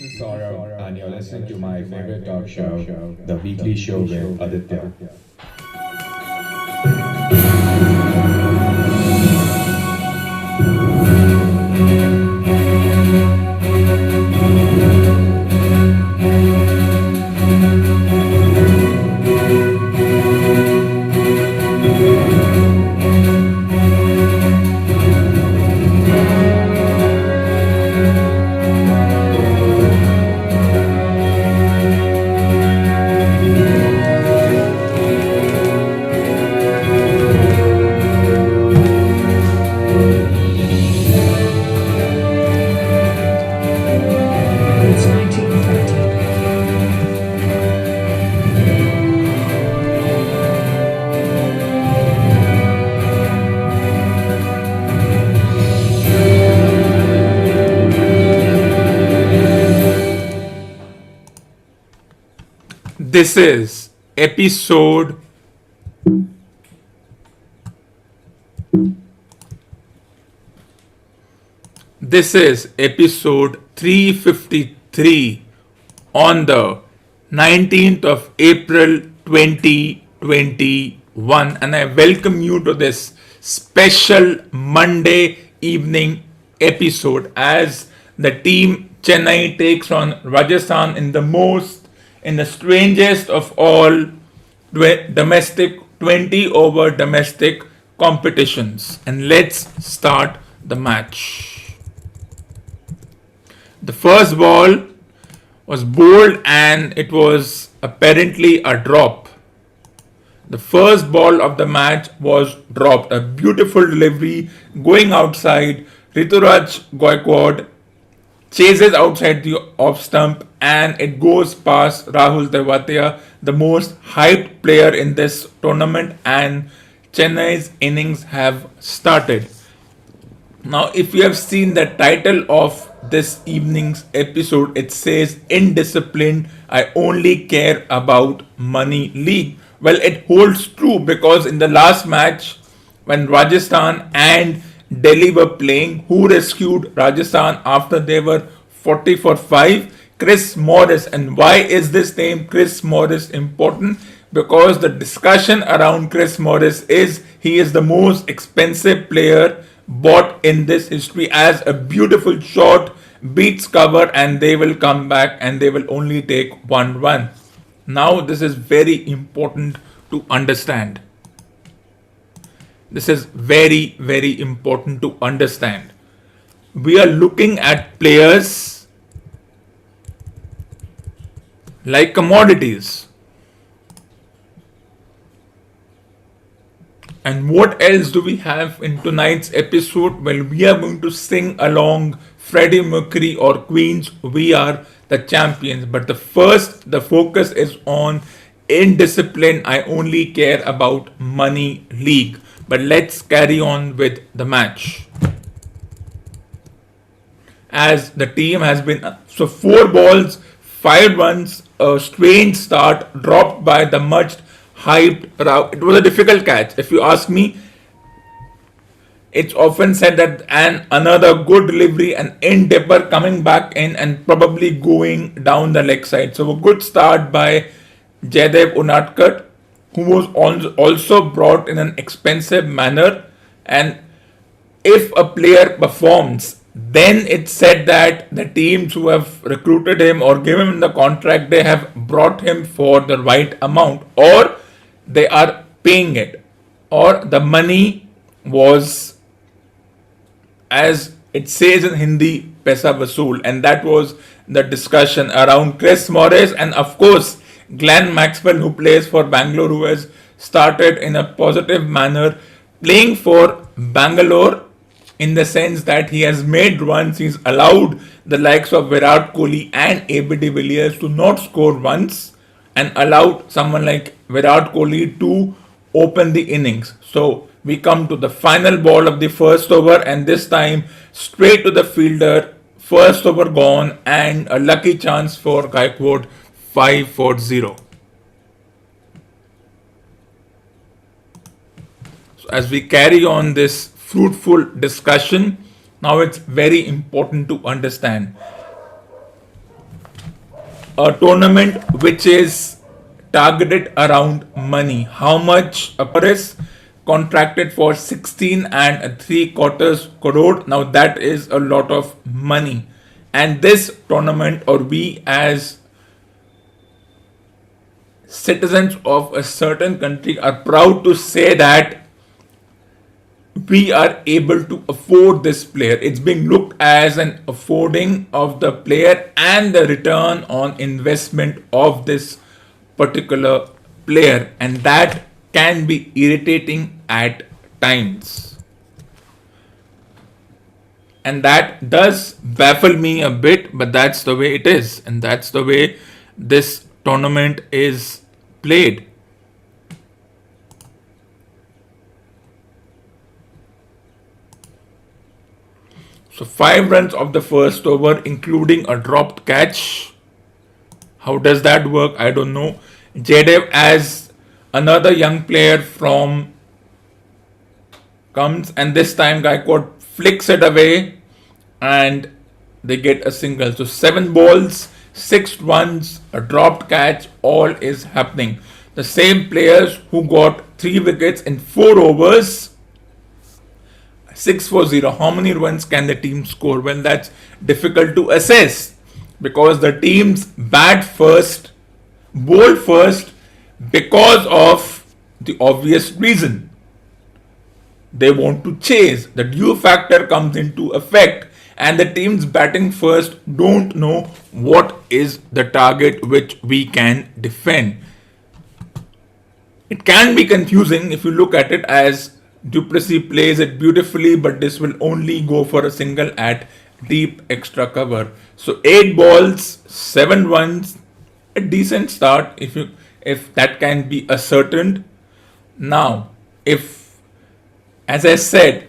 is Saurabh, and you're listening to my favorite talk show, The Weekly Show with Aditya. It's 1930. This is episode This is episode 353 on the 19th of April 2021, and I welcome you to this special Monday evening episode as the team Chennai takes on Rajasthan in the strangest of all domestic 20 over domestic competitions. And let's start the match. The first ball was bowled and it was apparently a drop. The first ball of the match was dropped. A beautiful delivery going outside. Rituraj Gaikwad chases outside the off stump and it goes past Rahul Tewatia, the most hyped player in this tournament, and Chennai's innings have started. Now, if you have seen the title of this evening's episode, it says Indisciplined I Only Care About Money League. Well, it holds true because in the last match, when Rajasthan and Delhi were playing, who rescued Rajasthan after they were 40 for 5? Chris Morris. And why is this name Chris Morris important? Because the discussion around Chris Morris is he is the most expensive player bought in this history, as a beautiful shot beats cover and they will come back and they will only take one run. Now, this is very important to understand. This is very, very important to understand. We are looking at players like commodities. And what else do we have in tonight's episode? Well, we are going to sing along Freddie Mercury or Queen's We Are the Champions. But the focus is on Indisciplined I Only Care About Money League. But let's carry on with the match. As the team has been, so 4 balls, 5 runs, a strange start dropped by the much hyped Rao. It was a difficult catch. If you ask me, it's often said that another good delivery, an end dipper coming back in and probably going down the leg side. So a good start by Jaidev Unadkat, who was also brought in an expensive manner. And if a player performs, then it's said that the teams who have recruited him or given him the contract, they have brought him for the right amount, or they are paying it, or the money was, as it says in Hindi, paisa vasool. And that was the discussion around Chris Morris, and of course Glenn Maxwell, who plays for Bangalore, who has started in a positive manner playing for Bangalore, in the sense that he has made runs. He's allowed the likes of Virat Kohli and AB de Villiers to not score runs and allowed someone like Virat Kohli to open the innings. So we come to the final ball of the first over, and this time straight to the fielder. First over gone, and a lucky chance for Gaikwad, 5 for 0. So as we carry on this fruitful discussion, now it's very important to understand a tournament which is targeted around money. How much a player is contracted for 16 and 3 quarters crore. Now that is a lot of money. And this tournament, or we as citizens of a certain country, are proud to say that we are able to afford this player. It's being looked as an affording of the player and the return on investment of this particular player, and that can be irritating at times. And that does baffle me a bit, but that's the way it is, and that's the way this tournament is played. So 5 runs of the first over, including a dropped catch. How does that work? I don't know. Jadev, as another young player from comes, and this time Gaikwad flicks it away, and they get a single. So 7 balls, 6 runs, a dropped catch, all is happening. The same players who got 3 wickets in 4 overs. 6 for 0. How many runs can the team score? Well, that's difficult to assess because the teams bat first, bowl first, because of the obvious reason. They want to chase. The due factor comes into effect, and the teams batting first don't know what is the target which we can defend. It can be confusing if you look at it as Duplessis plays it beautifully, but this will only go for a single at deep extra cover. So 8 balls, 7 runs, a decent start if that can be ascertained. Now, if, as I said,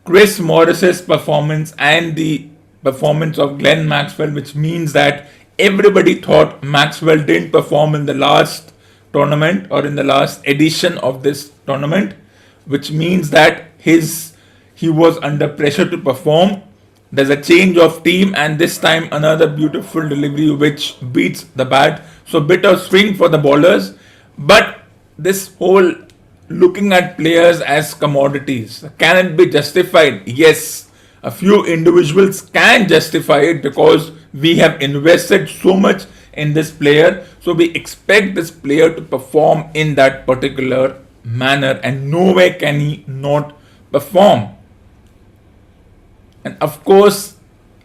Chris Morris's performance and the performance of Glenn Maxwell, which means that everybody thought Maxwell didn't perform in the last tournament or in the last edition of this tournament, which means that he was under pressure to perform. There's a change of team, and this time another beautiful delivery which beats the bat. So bit of swing for the bowlers, but this whole looking at players as commodities, can it be justified? Yes, a few individuals can justify it because we have invested so much in this player, so we expect this player to perform in that particular manner, and nowhere can he not perform. And of course,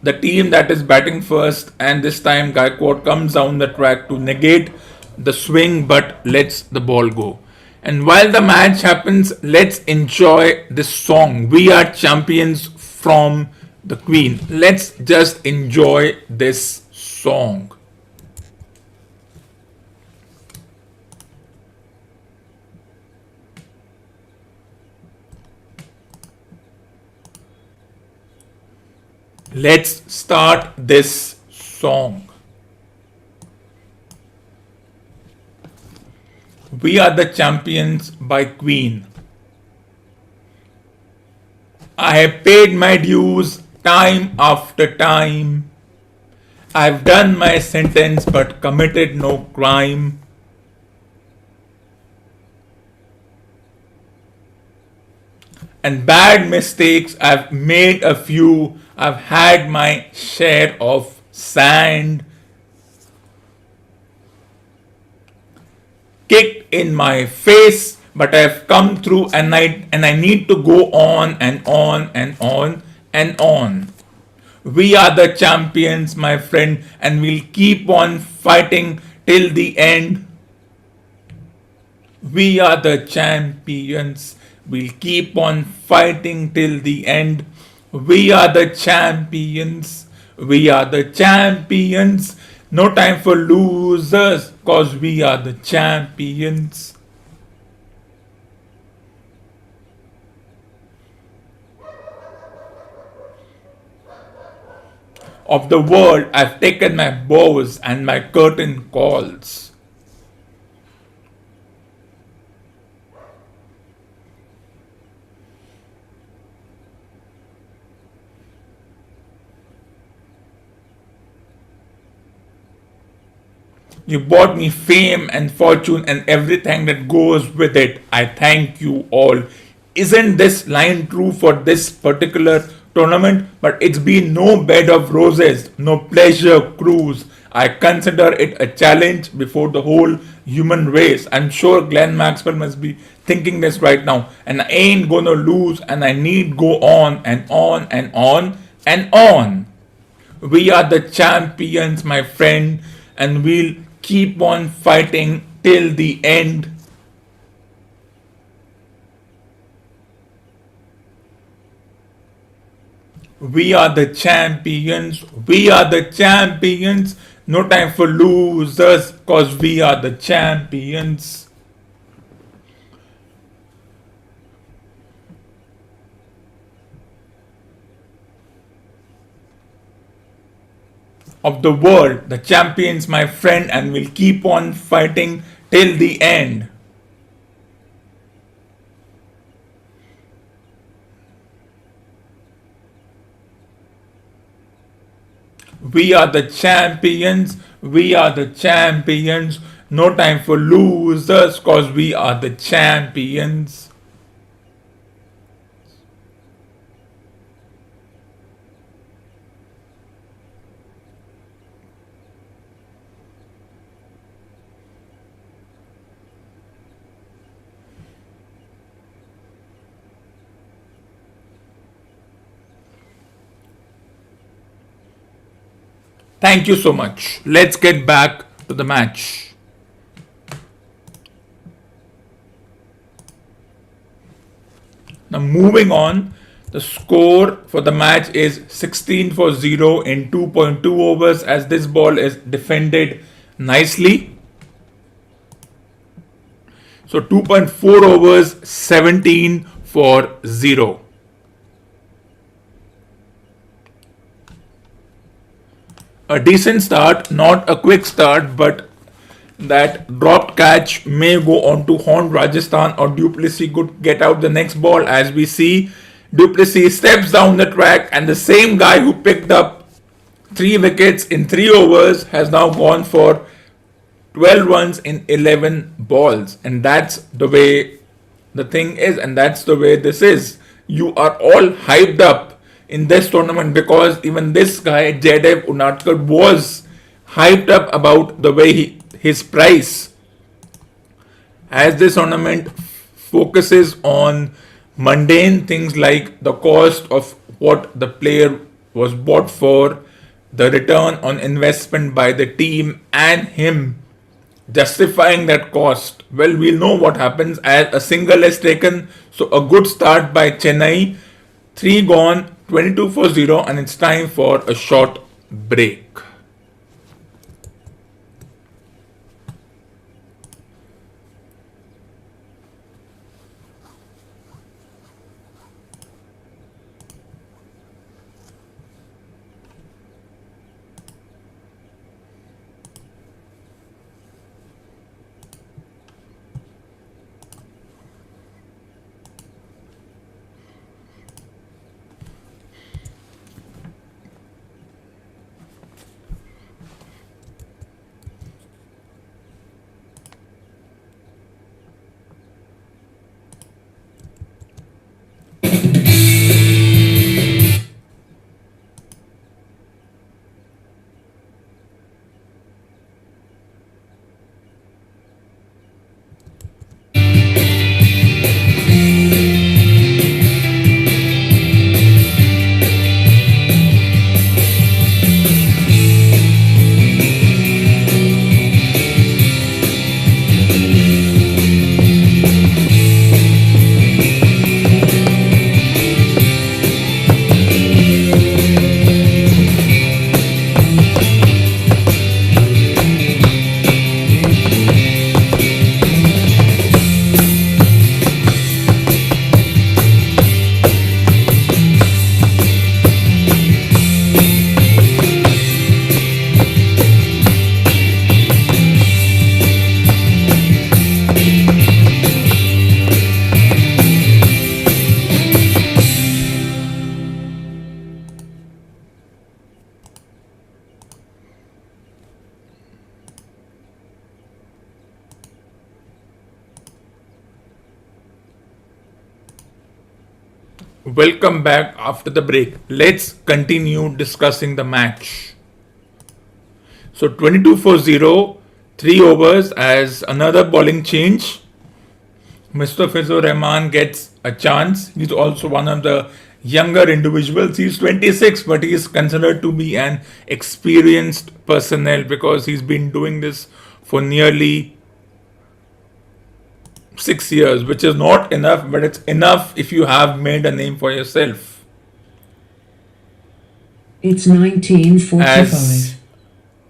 the team that is batting first, and this time Gaikwad comes down the track to negate the swing but lets the ball go. And while the match happens, let's enjoy this song, We Are Champions, from the Queen. Let's just enjoy this song. Let's start this song. We Are the Champions by Queen. I have paid my dues time after time. I've done my sentence but committed no crime. And bad mistakes, I've made a few. I've had my share of sand kicked in my face, but I've come through, and I need to go on and on and on and on. We are the champions, my friend, and we'll keep on fighting till the end. We are the champions. We'll keep on fighting till the end. We are the champions. We are the champions. No time for losers, cause we are the champions. Of the world, I've taken my bows and my curtain calls. You bought me fame and fortune and everything that goes with it. I thank you all. Isn't this line true for this particular tournament? But it's been no bed of roses, no pleasure cruise. I consider it a challenge before the whole human race. I'm sure Glenn Maxwell must be thinking this right now. And I ain't gonna lose, and I need go on and on and on and on. We are the champions, my friend, and we'll keep on fighting till the end. We are the champions. We are the champions. No time for losers, cause we are the champions of the world. The champions, my friend, and we'll keep on fighting till the end. We are the champions. We are the champions. No time for losers, cause we are the champions. Thank you so much. Let's get back to the match. Now, moving on, the score for the match is 16 for 0 in 2.2 overs, as this ball is defended nicely. So, 2.4 overs, 17 for 0. A decent start, not a quick start, but that dropped catch may go on to haunt Rajasthan, or Duplessis could get out the next ball. As we see, Duplessis steps down the track, and the same guy who picked up 3 wickets in 3 overs has now gone for 12 runs in 11 balls. And that's the way the thing is, and that's the way this is. You are all hyped up in this tournament because even this guy, Jaidev Unadkat, was hyped up about the way his price. As this tournament focuses on mundane things like the cost of what the player was bought for, the return on investment by the team, and him justifying that cost. Well, we'll know what happens as a single is taken. So, a good start by Chennai. 3 gone, 22 for 0, and it's time for a short break. Welcome back after the break. Let's continue discussing the match. So 22 for 0, 3 overs as another bowling change. Mr. Fizur Rahman gets a chance. He's also one of the younger individuals. He's 26, but he is considered to be an experienced personnel because he's been doing this for nearly 6 years, which is not enough, but it's enough if you have made a name for yourself. It's 1945. As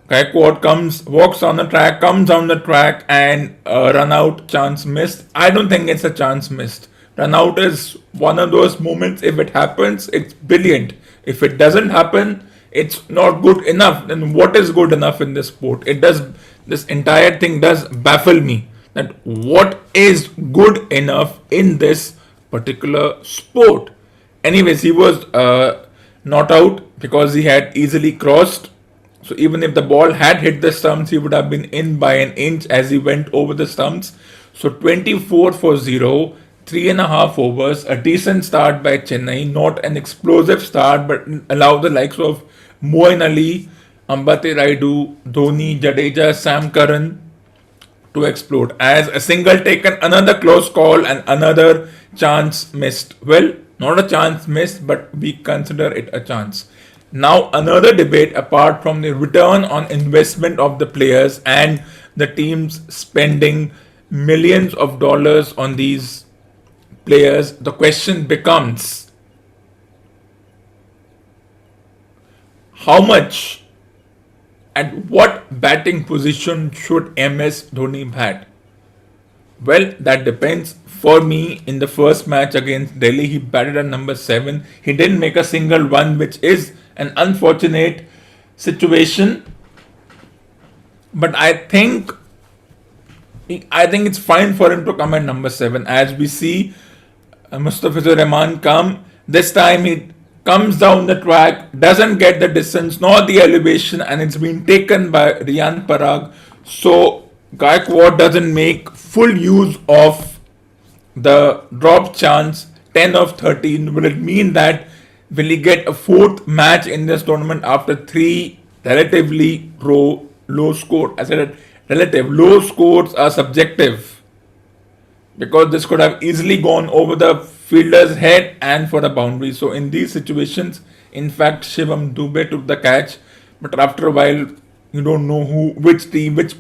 Gaikwad walks on the track, comes on the track, and run out, chance missed. I don't think it's a chance missed. Run out is one of those moments. If it happens, it's brilliant. If it doesn't happen, it's not good enough. Then what is good enough in this sport? This entire thing does baffle me. That what is good enough in this particular sport? Anyways, he was not out because he had easily crossed. So even if the ball had hit the stumps, he would have been in by an inch as he went over the stumps. So 24 for 0, 3.5 overs, a decent start by Chennai, not an explosive start, but allow the likes of Moeen Ali, Ambate Raidu, Dhoni, Jadeja, Sam Curran to explode. As a single taken, another close call, and another chance missed. Well, not a chance missed, but we consider it a chance. Now, another debate apart from the return on investment of the players and the teams spending millions of dollars on these players, the question becomes how much and what batting position should MS Dhoni bat? Well, that depends. For me, in the first match against Delhi, he batted at number 7. He didn't make a single run, which is an unfortunate situation. But I think it's fine for him to come at number 7. As we see Mustafizur Rahman come, this time he comes down the track, doesn't get the distance nor the elevation, and it's been taken by Riyan Parag. So Gaikwad doesn't make full use of the drop chance. 10 of 13. Will it mean that will he get a fourth match in this tournament after 3 relatively low scores? I said relative. Low scores are subjective because this could have easily gone over the fielder's head and for a boundary. So in these situations, in fact, Shivam Dubey took the catch, but after a while, you don't know which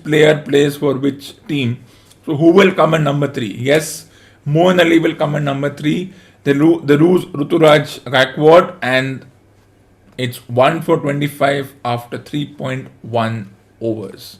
player plays for which team. So who will come at number 3? Yes, Moeen Ali will come at number 3. They lose Ruturaj Gaikwad, and it's 1 for 25 after 3.1 overs.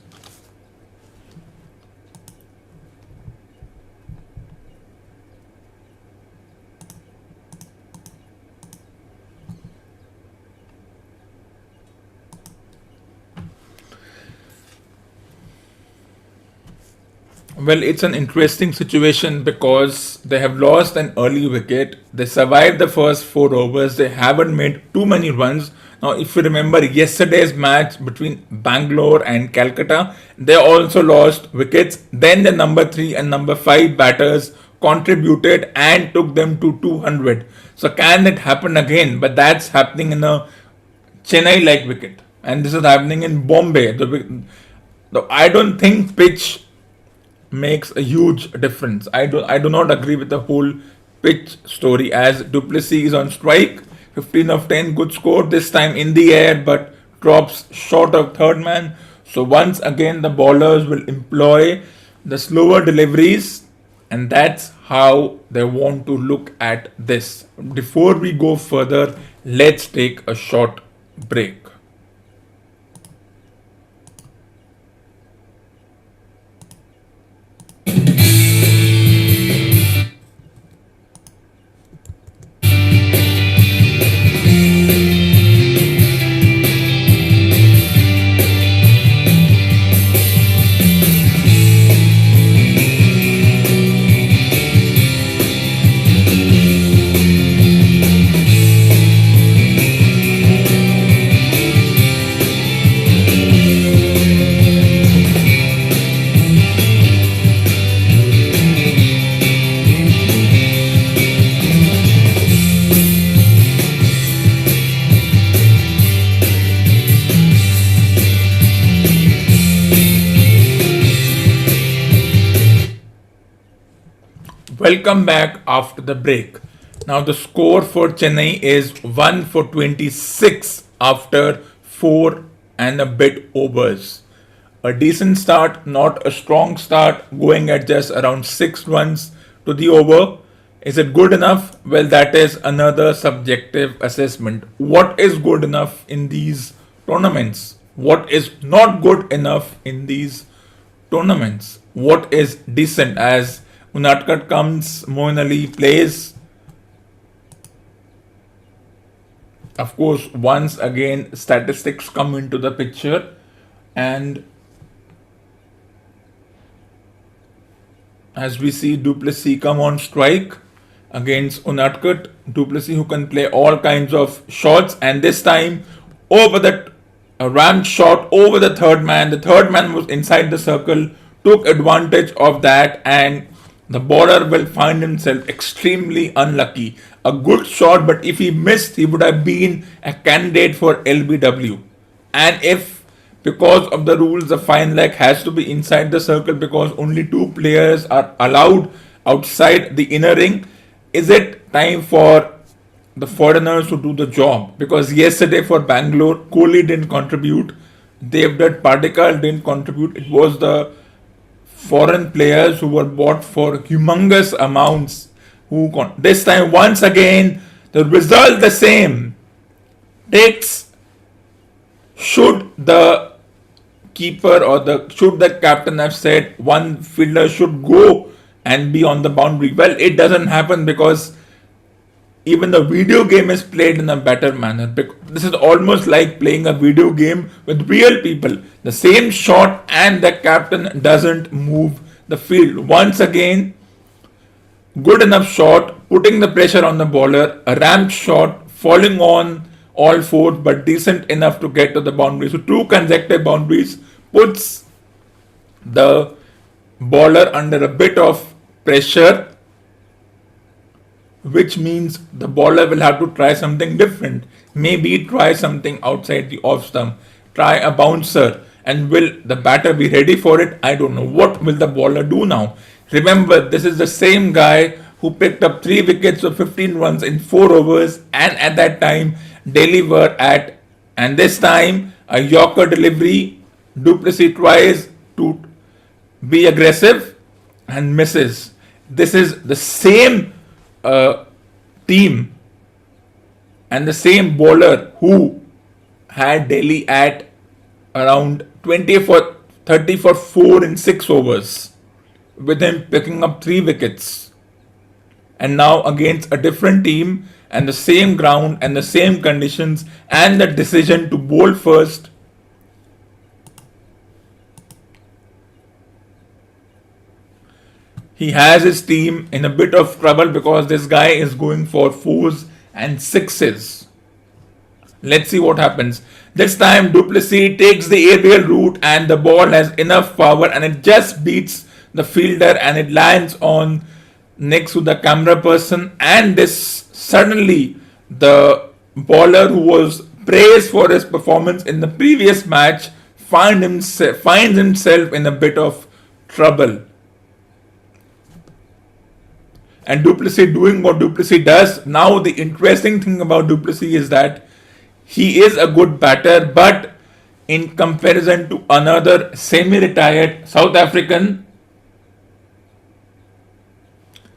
Well, it's an interesting situation because they have lost an early wicket. They survived the first 4 overs. They haven't made too many runs. Now, if you remember yesterday's match between Bangalore and Calcutta, they also lost wickets. Then the number 3 and number 5 batters contributed and took them to 200. So can it happen again? But that's happening in a Chennai-like wicket. And this is happening in Bombay. I don't think pitch makes a huge difference. I do not agree with the whole pitch story, as Duplessis is on strike. 15 of 10, good score, this time in the air, but drops short of third man. So once again the bowlers will employ the slower deliveries, and that's how they want to look at this. Before we go further, let's take a short break. Welcome back after the break. Now the score for Chennai is 1 for 26 after 4 and a bit overs. A decent start, not a strong start, going at just around 6 runs to the over. Is it good enough? Well, that is another subjective assessment. What is good enough in these tournaments? What is not good enough in these tournaments? What is decent? As Untitled comes, Moeen Ali plays. Of course, once again, statistics come into the picture, and as we see Duplessis come on strike against Untitled. Duplessis, who can play all kinds of shots, and this time over the rammed shot over the third man. The third man was inside the circle, took advantage of that, and the bowler will find himself extremely unlucky. A good shot, but if he missed, he would have been a candidate for LBW. And if, because of the rules, the fine leg has to be inside the circle because only 2 players are allowed outside the inner ring, is it time for the foreigners to do the job? Because yesterday for Bangalore, Kohli didn't contribute, Devdutt Padikkal didn't contribute. It was the foreign players who were bought for humongous amounts this time. Once again, the result the same. Should the keeper or should the captain have said one fielder should go and be on the boundary? Well, it doesn't happen because even the video game is played in a better manner. This is almost like playing a video game with real people. The same shot and the captain doesn't move the field. Once again, good enough shot, putting the pressure on the bowler, a ramp shot, falling on all 4, but decent enough to get to the boundary. So 2 consecutive boundaries puts the bowler under a bit of pressure, which means the bowler will have to try something different. Maybe try something outside the off stump, try a bouncer, and will the batter be ready for it? I don't know. What will the bowler do now? Remember, this is the same guy who picked up 3 wickets for 15 runs in 4 overs, and at that time Delhi were at, and this time a Yorker delivery. Duplessis tries to be aggressive and misses. This is the same team and the same bowler who had Delhi at around 30 for 4 in 6 overs, with him picking up 3 wickets. And now against a different team and the same ground and the same conditions and the decision to bowl first, he has his team in a bit of trouble because this guy is going for 4s and 6s. Let's see what happens. This time Duplessis takes the aerial route and the ball has enough power and it just beats the fielder and it lands on next to the camera person, and this suddenly the bowler who was praised for his performance in the previous match finds himself in a bit of trouble. And Duplessis doing what Duplessis does. Now the interesting thing about Duplessis is that he is a good batter, but in comparison to another semi-retired South African,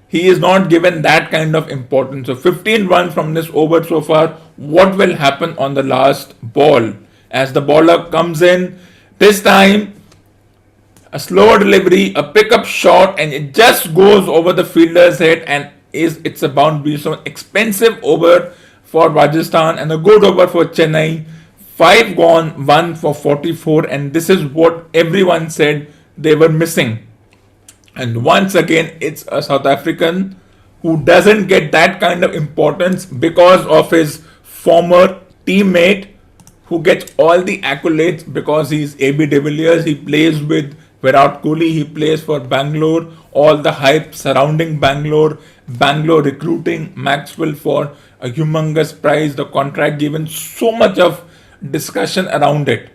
he is not given that kind of importance. So 15 runs from this over so far. What will happen on the last ball? As the bowler comes in, this time a slower delivery, a pickup shot, and it just goes over the fielder's head and it's a boundary. So expensive over for Rajasthan and a good over for Chennai. 5 gone, 1 for 44, and this is what everyone said they were missing. And once again, it's a South African who doesn't get that kind of importance because of his former teammate who gets all the accolades because he's AB de Villiers. He plays with Virat Kohli. He plays for Bangalore. All the hype surrounding Bangalore. Bangalore recruiting Maxwell for a humongous price. The contract given, so much of discussion around it.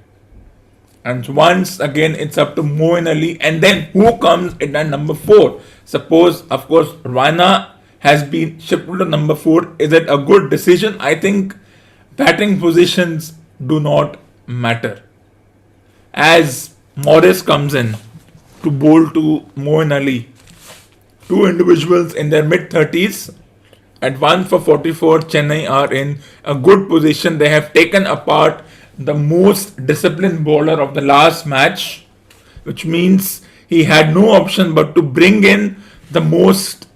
And once again, it's up to Moeen Ali. And then who comes in at number 4? Suppose, of course, Raina has been shifted to number 4. Is it a good decision? I think batting positions do not matter. As Morris comes in to bowl to Moeen Ali, two individuals in their mid 30s at 1 for 44, Chennai are in a good position. They have taken apart the most disciplined bowler of the last match, which means he had no option but to bring in the most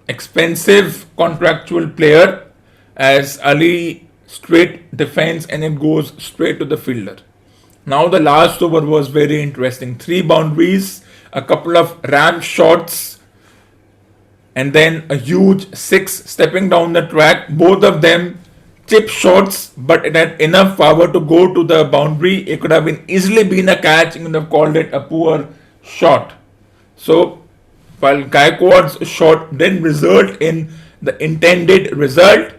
expensive contractual player, as Ali straight defends and it goes straight to the fielder. Now the last over was very interesting. 3 boundaries, a couple of ram shots, and then a huge 6 stepping down the track. Both of them chip shots, but it had enough power to go to the boundary. It could have been easily been a catch. You could have called it a poor shot. So while Gaikwad's shot didn't result in the intended result,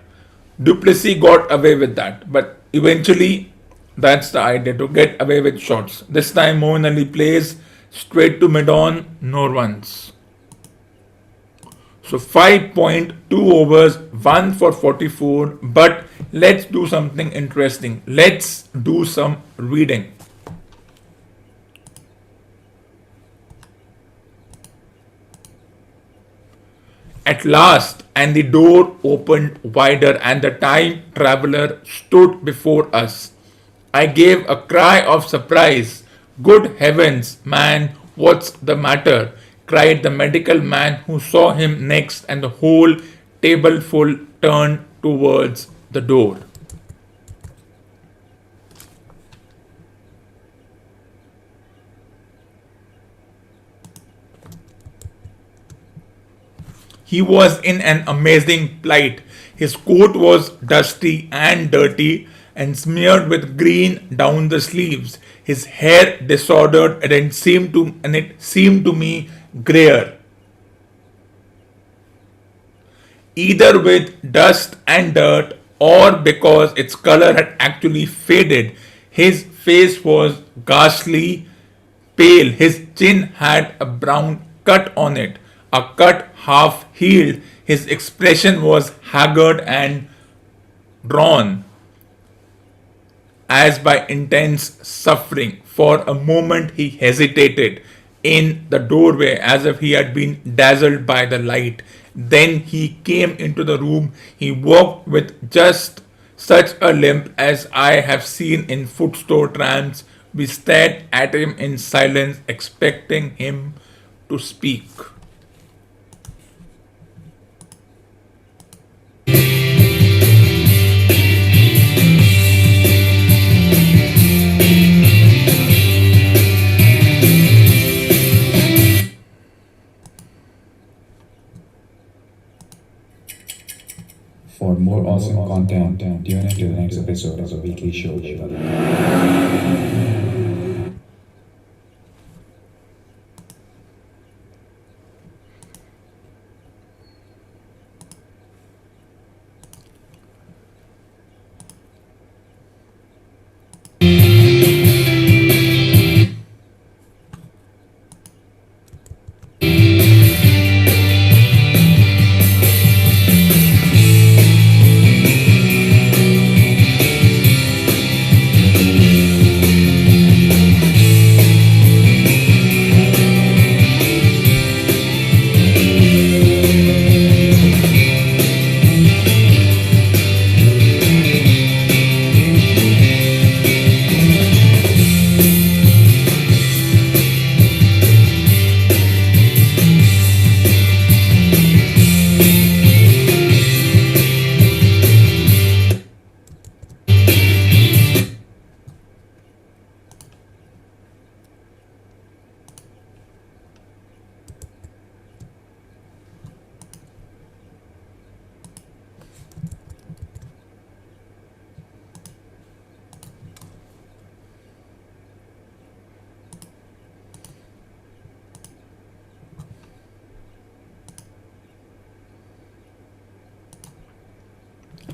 Duplessis got away with that. But eventually, that's the idea, to get away with shots. This time Moeen Ali plays straight to mid-on, no runs. So 5.2 overs, 1 for 44. But let's do something interesting. Let's do some reading. At last, and the door opened wider, and the time traveler stood before us. I gave a cry of surprise. Good heavens, man, what's the matter? Cried the medical man who saw him next, and the whole tableful turned towards the door. He was in an amazing plight. His coat was dusty and dirty and smeared with green down the sleeves. His hair disordered, and it seemed to me grayer, either with dust and dirt or because its color had actually faded. His face was ghastly pale. His chin had a brown cut on it, a cut half healed. His expression was haggard and drawn, as by intense suffering. For a moment he hesitated in the doorway as if he had been dazzled by the light. Then he came into the room. He walked with just such a limp as I have seen in footstore tramps. We stared at him in silence, expecting him to speak. For more awesome content, tune in to the next episode of the weekly show.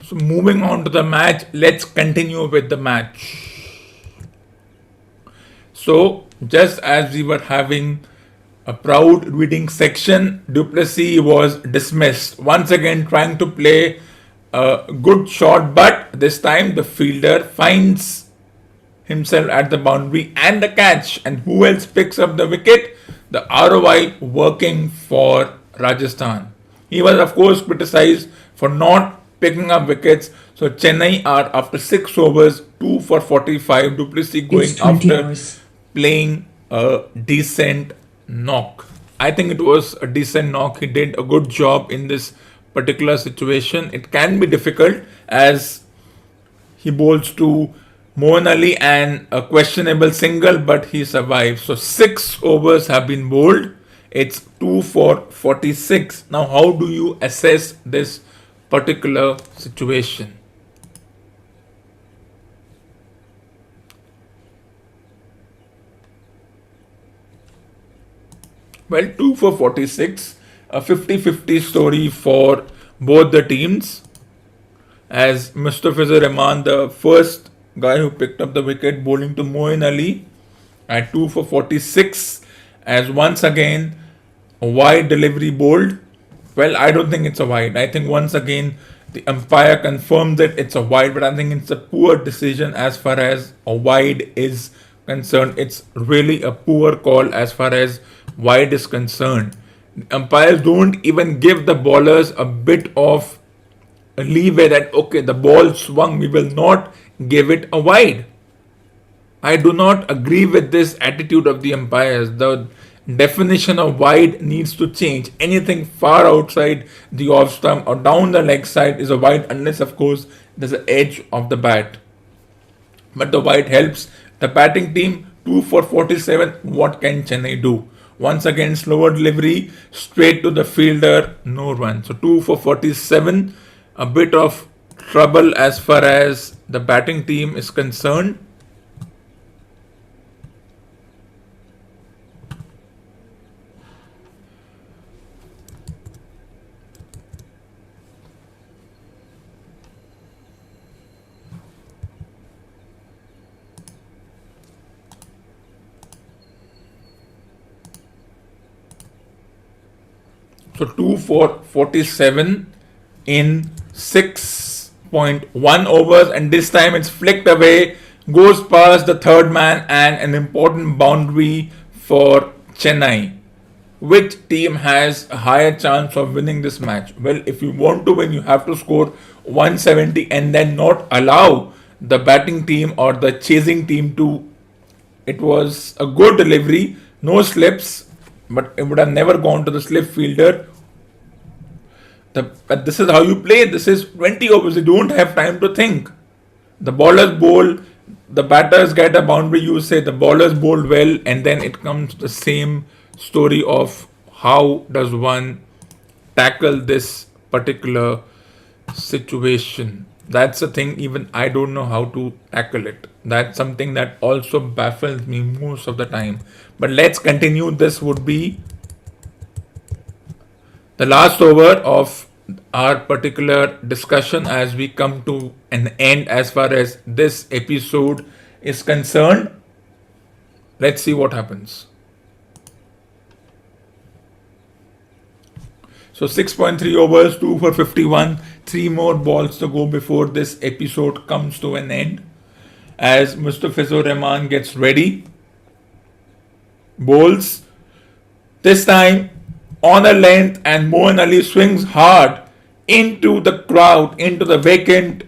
So moving on to the match, let's continue with the match. So just as we were having a proud reading section. Duplessis was dismissed. Once again, trying to play a good shot, but this time the fielder finds himself at the boundary and the catch. And who else picks up the wicket? The ROI working for Rajasthan. He was, of course, criticized for not picking up wickets. So Chennai are after 6 overs, 2 for 45. Duplessis going It's 20 after hours. playing a decent knock. I think it was a decent knock. He did a good job in this particular situation. It can be difficult as he bowls to Moeen Ali and a questionable single, but he survives. So 6 overs have been bowled. It's 2 for 46. Now, how do you assess this particular situation? Well, 2 for 46, a 50-50 story for both the teams. As Mustafizur Rahman, the first guy who picked up the wicket, bowling to Moeen Ali at 2 for 46, as once again a wide delivery bowled. Well, I don't think it's a wide. I think once again the umpire confirmed that it's a wide, but I think it's a poor decision as far as a wide is concerned. It's really a poor call as far as wide is concerned. Umpires don't even give the bowlers a bit of leeway that okay, the ball swung, we will not give it a wide. I do not agree with this attitude of the umpires. The definition of wide needs to change. Anything far outside the off stump or down the leg side is a wide, unless of course there's an edge of the bat. But the wide helps the batting team. 2 for 47. What can Chennai do? Once again, slower delivery straight to the fielder, no run. So 2 for 47. A bit of trouble as far as the batting team is concerned. So 2 for 47 in 6.1 overs, and this time it's flicked away, goes past the third man, and an important boundary for Chennai. Which team has a higher chance of winning this match? Well, if you want to win, you have to score 170 and then not allow the batting team or the chasing team to. It was a good delivery, no slips, but it would have never gone to the slip fielder. But this is how you play. This is 20 overs. You don't have time to think. The bowlers bowl, the batters get a boundary. You say the bowlers bowled well, and then it comes the same story of how does one tackle this particular situation. That's the thing. Even I don't know how to tackle it. That's something that also baffles me most of the time. But let's continue. This would be the last over of our particular discussion as we come to an end as far as this episode is concerned. Let's see what happens. So 6.3 overs, 2 for 51, 3 more balls to go before this episode comes to an end. As Mustafizur Rahman gets ready, bowls. This time on a length, and Moeen Ali swings hard into the crowd, into the vacant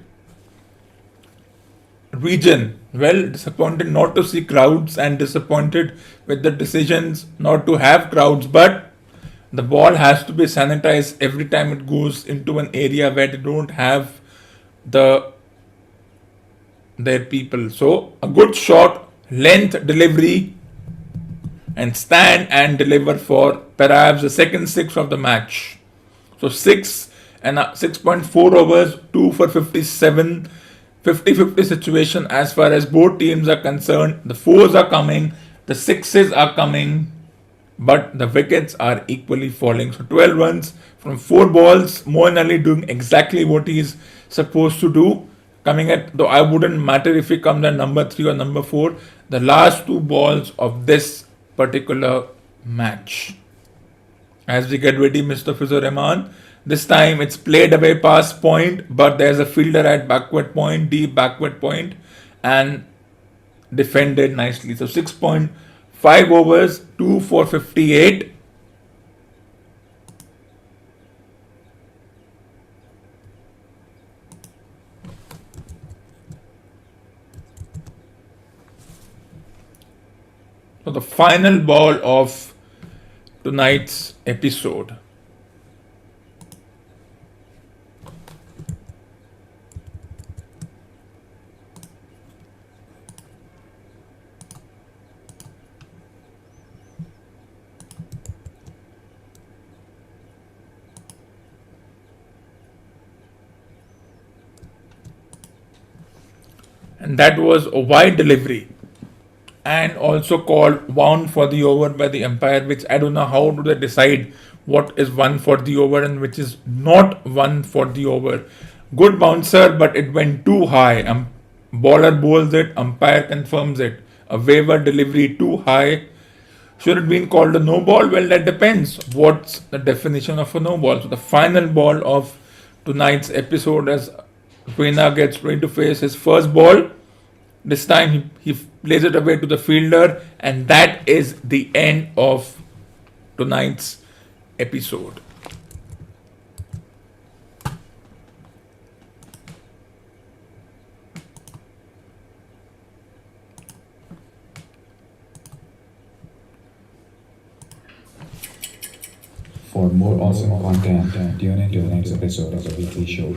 region. Well, disappointed not to see crowds and disappointed with the decisions not to have crowds, but the ball has to be sanitized every time it goes into an area where they don't have their people. So a good shot, length delivery, and stand and deliver for perhaps the second six of the match. So 6.4 overs, 2 for 57, 50-50 situation as far as both teams are concerned. The fours are coming, the sixes are coming, but the wickets are equally falling. So 12 runs from 4 balls. Moeen Ali doing exactly what he's supposed to do. Coming at, though I wouldn't matter if he comes at number 3 or number 4. The last 2 balls of this particular match. As we get ready, Mr. Fizur Rahman, this time it's played away past point, but there's a fielder at backward point, deep backward point, and defended nicely. So 6.5 overs, 2 for 58. So the final ball of tonight's episode. And that was a wide delivery and also called one for the over by the umpire, which I don't know how do they decide what is one for the over and which is not one for the over. Good bouncer, but it went too high. Baller bowls it, umpire confirms it. A waiver delivery too high. Should it been called a no ball? Well, that depends. What's the definition of a no ball? So the final ball of tonight's episode, as Reina gets ready to face his first ball. This time he plays it away to the fielder, and that is the end of tonight's episode. For more awesome content, tune in to the next episode of the weekly show.